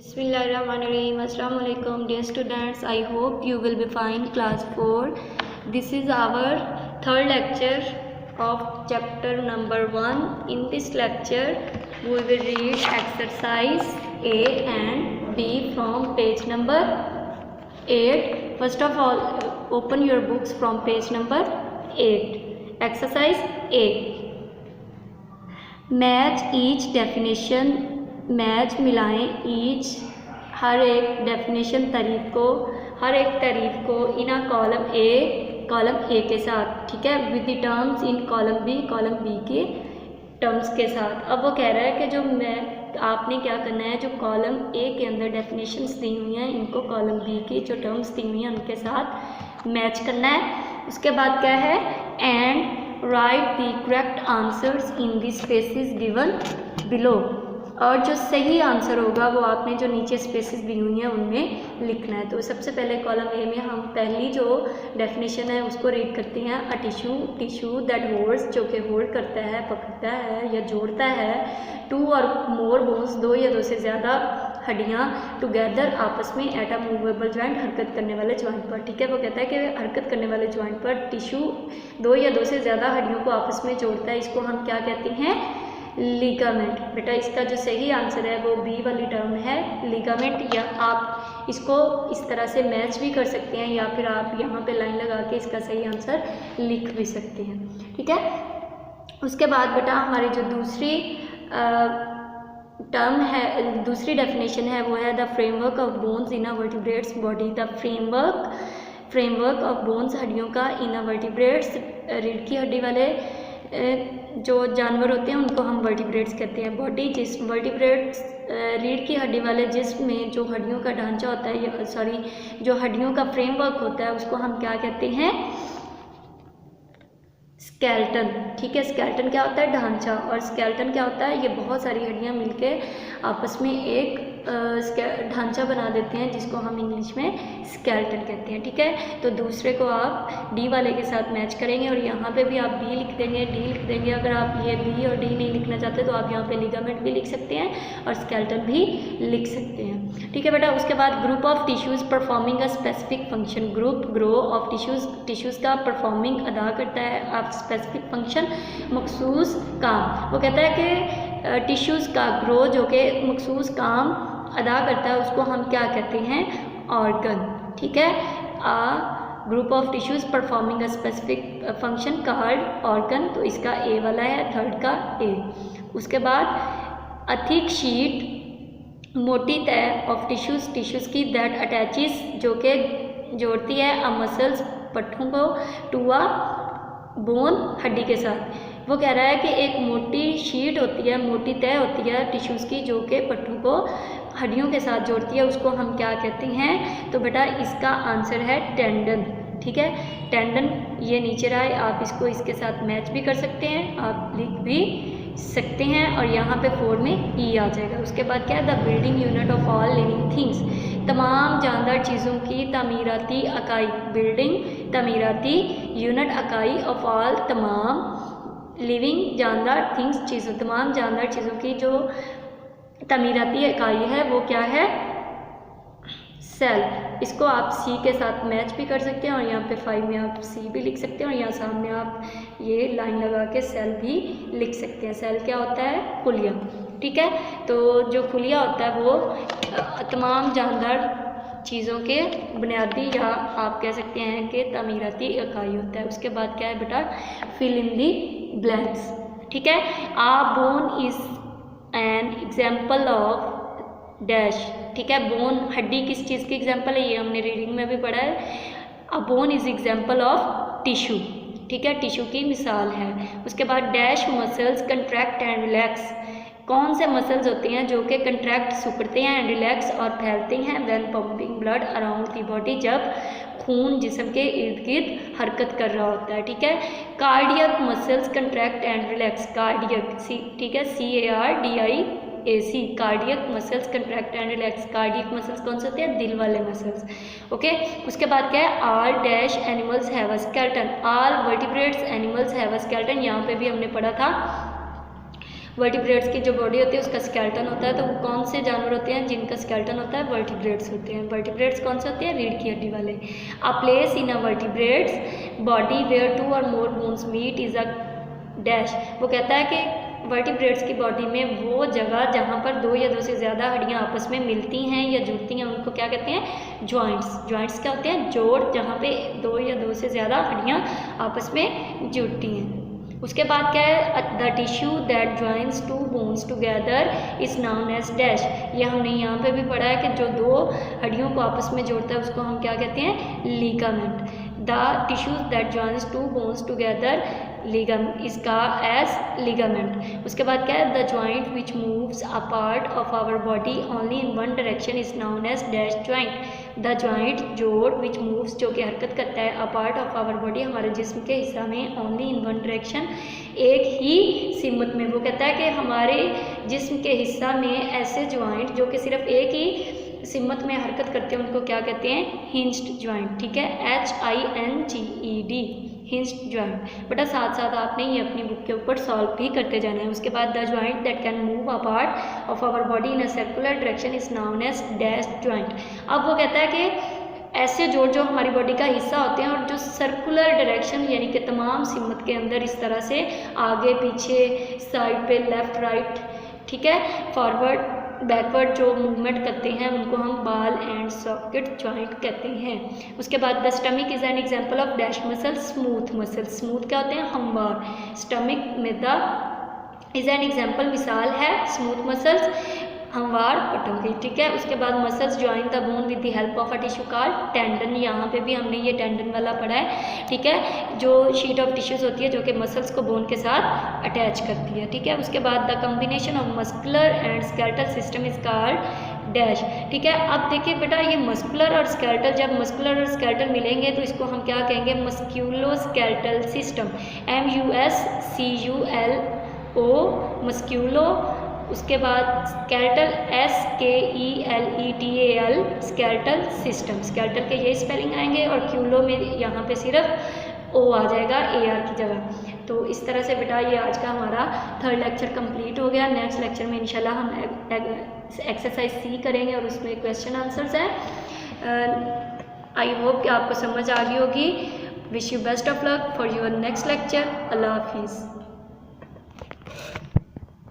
Bismillahirrahmanirrahim. Assalamu alaikum dear students. I hope you will be fine. Class 4. This is our third lecture of chapter number 1. In this lecture we will read exercise A and B from page number 8. First of all, open your books from page number 8. Exercise A. Match each definition. Match मिलाएं each हर एक definition हर एक तारीफ को इन a column A के साथ, ठीक है, with the terms in column B के टर्म्स के साथ। अब वो कह रहा है कि जो आपने क्या करना है, जो कॉलम ए के अंदर डेफिनेशंस दी हुई हैं इनको कॉलम बी की जो टर्म्स दी हुई हैं उनके साथ मैच करना है। उसके बाद क्या है, and right the correct answers in the spaces given below, और जो सही आंसर होगा वो आपने जो नीचे स्पेसेस दी हुई हैं उनमें लिखना है। तो सबसे पहले कॉलम ए में हम पहली जो डेफिनेशन है उसको रीड करते हैं। अ टिश्यू दैट होल्ड्स, जो कि होल्ड करता है, पकड़ता है या जोड़ता है, टू और मोर बोन्स, दो या दो से ज़्यादा हड्डियाँ, टुगेदर आपस में, एट अ मूवेबल जॉइंट, हरकत करने वाले जॉइंट पर, ठीक है। वो कहता है कि हरकत करने वाले जॉइंट पर टिश्यू दो या दो से ज़्यादा हड्डियों को आपस में जोड़ता है, इसको हम क्या कहते हैं, लिगामेंट। बेटा इसका जो सही आंसर है वो बी वाली टर्म है, लिगामेंट। या आप इसको इस तरह से मैच भी कर सकते हैं या फिर आप यहाँ पे लाइन लगा के इसका सही आंसर लिख भी सकते हैं, ठीक है। उसके बाद बेटा हमारी जो दूसरी टर्म है, दूसरी डेफिनेशन है वो है the framework of bones in a vertebrate's body. The framework of bones, हड्डियों का, इन अ वर्टिब्रेट्स, रीढ़ की हड्डी वाले जो जानवर होते हैं उनको हम वर्टिब्रेट्स कहते हैं। बॉडी, जिस्म, वर्टिब्रेट्स रीढ़ की हड्डी वाले जिस्म में जो हड्डियों का ढांचा होता है, जो हड्डियों का फ्रेमवर्क होता है उसको हम क्या कहते हैं, स्केलेटन, ठीक है। स्केलेटन क्या होता है, ढांचा, और स्केलेटन क्या होता है, ये बहुत सारी हड्डियां मिलके आपस में एक ढांचा बना देते हैं जिसको हम इंग्लिश में स्केलेटन कहते हैं, ठीक है। तो दूसरे को आप डी वाले के साथ मैच करेंगे और यहाँ पे भी आप बी लिख देंगे, डी लिख देंगे। अगर आप ये बी और डी नहीं लिखना चाहते तो आप यहाँ पे लिगामेंट भी लिख सकते हैं और स्केलेटन भी लिख सकते हैं, ठीक है बेटा। उसके बाद group of tissues performing a specific function. Grow of tissues का परफॉर्मिंग अदा करता है आप स्पेसिफिक फंक्शन, मखसूस काम। वो कहता है कि टिश्यूज़ का ग्रो जो कि मखसूस काम अदा करता है उसको हम क्या कहते हैं, ऑर्गन, ठीक है। A group of tissues performing a specific function called organ, तो इसका ए वाला है, थर्ड का ए। उसके बाद अ थिक शीट, मोटी तह, ऑफ टिश्यूज़ की, दैट अटैचिस, जो कि जोड़ती है, अ मसल्स, पट्ठों को, टू अ बोन, हड्डी के साथ। वो कह रहा है कि एक मोटी शीट होती है, मोटी तह होती है टिश्यूज़ की जो कि पट्ठों को हड्डियों के साथ जोड़ती है, उसको हम क्या कहते हैं, तो बेटा इसका आंसर है टेंडन, ठीक है। टेंडन ये नीचे रहा है, आप इसको इसके साथ मैच भी कर सकते हैं, आप लिख भी सकते हैं और यहाँ पे 4 में ई आ जाएगा। उसके बाद क्या है, the building unit of all living things, तमाम जानदार चीज़ों की तामीराती इकाई, बिल्डिंग तामीराती यूनिट इकाई, ऑफ ऑल तमाम, लिविंग जानदार थिंग्स चीज़ों, तमाम जानदार चीज़ों की जो तामीराती इकाई है वो क्या है, सेल। इसको आप सी के साथ मैच भी कर सकते हैं और यहाँ पे 5 में आप सी भी लिख सकते हैं और यहाँ सामने आप ये लाइन लगा के सेल भी लिख सकते हैं। सेल क्या होता है, खुलिया, ठीक है। तो जो खुलिया होता है वो तमाम जानदार चीज़ों के बुनियादी या आप कह सकते हैं कि तामीराती इकाई होता है। उसके बाद क्या है बेटा, फिल इन दी ब्लैंक्स, ठीक है। A bone is an example of dash, ठीक है। बोन, हड्डी किस चीज़ की एग्जाम्पल है, ये हमने रीडिंग में भी पढ़ा है। A bone is example of tissue, ठीक है, टिश्यू की मिसाल है। उसके बाद dash muscles contract and relax, कौन से मसल्स होते हैं जो कि कंट्रैक्ट, सिकुड़ते हैं, एंड रिलैक्स और फैलते हैं, when pumping blood around the body, जब खून जिस्म के इर्द गिर्द हरकत कर रहा होता है, ठीक है। Cardiac muscles contract and relax, cardiac, ठीक है, CARDIAC, cardiac muscles contract and relax. Cardiac muscles कौन से होते हैं, दिल वाले मसल्स, ओके। उसके बाद क्या है, all dash animals have a skeleton, all vertebrates animals have a skeleton, यहाँ पे भी हमने पढ़ा था वर्टिब्रेट्स की जो बॉडी होती है उसका स्केलेटन होता है, तो वो कौन से जानवर होते हैं जिनका स्केलेटन होता है? वर्टिब्रेट्स होते हैं। वर्टिब्रेट्स कौन से होते हैं? रीढ़ की हड्डी वाले। A place in a vertebrate's body where 2 और more bones meet is a dash. वो कहता है कि वर्टिब्रेट्स की बॉडी में वो जगह जहाँ पर 2 या 2 से ज़्यादा हड्डियाँ आपस में मिलती हैं या जुड़ती हैं उनको क्या कहते हैं? जॉइंट्स। जॉइंट्स क्या होते हैं? जोड़, जहाँ पे 2 या 2 से ज़्यादा हड्डियाँ आपस में जुड़ती हैं। उसके बाद क्या है? The tissue that joins 2 bones together is known as dash. ये हमने यहाँ पे भी पढ़ा है कि जो 2 हड्डियों को आपस में जोड़ता है उसको हम क्या कहते हैं? Ligament. The tissues that joins 2 bones together इसका एज लिगामेंट। उसके बाद क्या है? The joint which moves a part of our body only in one direction is known as dash joint. The joint जोड़ विच मूव्स जो कि हरकत करता है a part of our body हमारे जिस्म के हिस्सा में ओनली इन वन डायरेक्शन एक ही सिमत में। वो कहता है कि हमारे जिस्म के हिस्सा में ऐसे ज्वाइंट जो कि सिर्फ एक ही सिमत में हरकत करते हैं उनको क्या कहते हैं? Hinged joint. ठीक है, HINGED, हिंज्ड ज्वाइंट। बेटा साथ साथ आपने ये अपनी बुक के ऊपर सॉल्व भी करते जाना है। उसके बाद the joint that can move a part of our body in a circular direction is known as dash joint. अब वो कहता है कि ऐसे जोड़ जो हमारी बॉडी का हिस्सा होते हैं और जो सर्कुलर डायरेक्शन यानी कि तमाम सिमत के अंदर इस तरह से आगे पीछे साइड पे लेफ्ट राइट, ठीक है, फॉरवर्ड बैकवर्ड जो मूवमेंट करते हैं उनको हम बॉल एंड सॉकेट जॉइंट कहते हैं। उसके बाद the stomach is an example of dash muscle smooth muscle. Smooth क्या होते हैं? हमवार। स्टमक में द इज एन एग्जांपल मिसाल है स्मूथ मसल्स हमवार पटों की। ठीक है, उसके बाद muscles join the bone with the help of a tissue called tendon. यहाँ पे भी हमने ये टेंडन वाला पढ़ा है। ठीक है, जो शीट ऑफ टिश्यूज होती है जो कि मसल्स को बोन के साथ अटैच करती है। ठीक है, उसके बाद the combination of muscular and skeletal system is called dash. ठीक है, अब देखिए बेटा ये मस्कुलर और स्केलेटल, जब मस्कुलर और स्केलेटल मिलेंगे तो इसको हम क्या कहेंगे? Musculo skeletal system. MUSCULO musculo. उसके बाद skeletal SKELETAL skeletal system. Skeletal के ये स्पेलिंग आएंगे और क्यूलो में यहाँ पे सिर्फ O आ जाएगा AR की जगह। तो इस तरह से बेटा ये आज का हमारा 3rd लेक्चर कंप्लीट हो गया। नेक्स्ट लेक्चर में इंशाल्लाह हम एक्सरसाइज C करेंगे और उसमें क्वेश्चन आंसर्स हैं। आई होप कि आपको समझ आ गई होगी। Wish you best of luck for your next lecture. अल्लाह हाफिज़।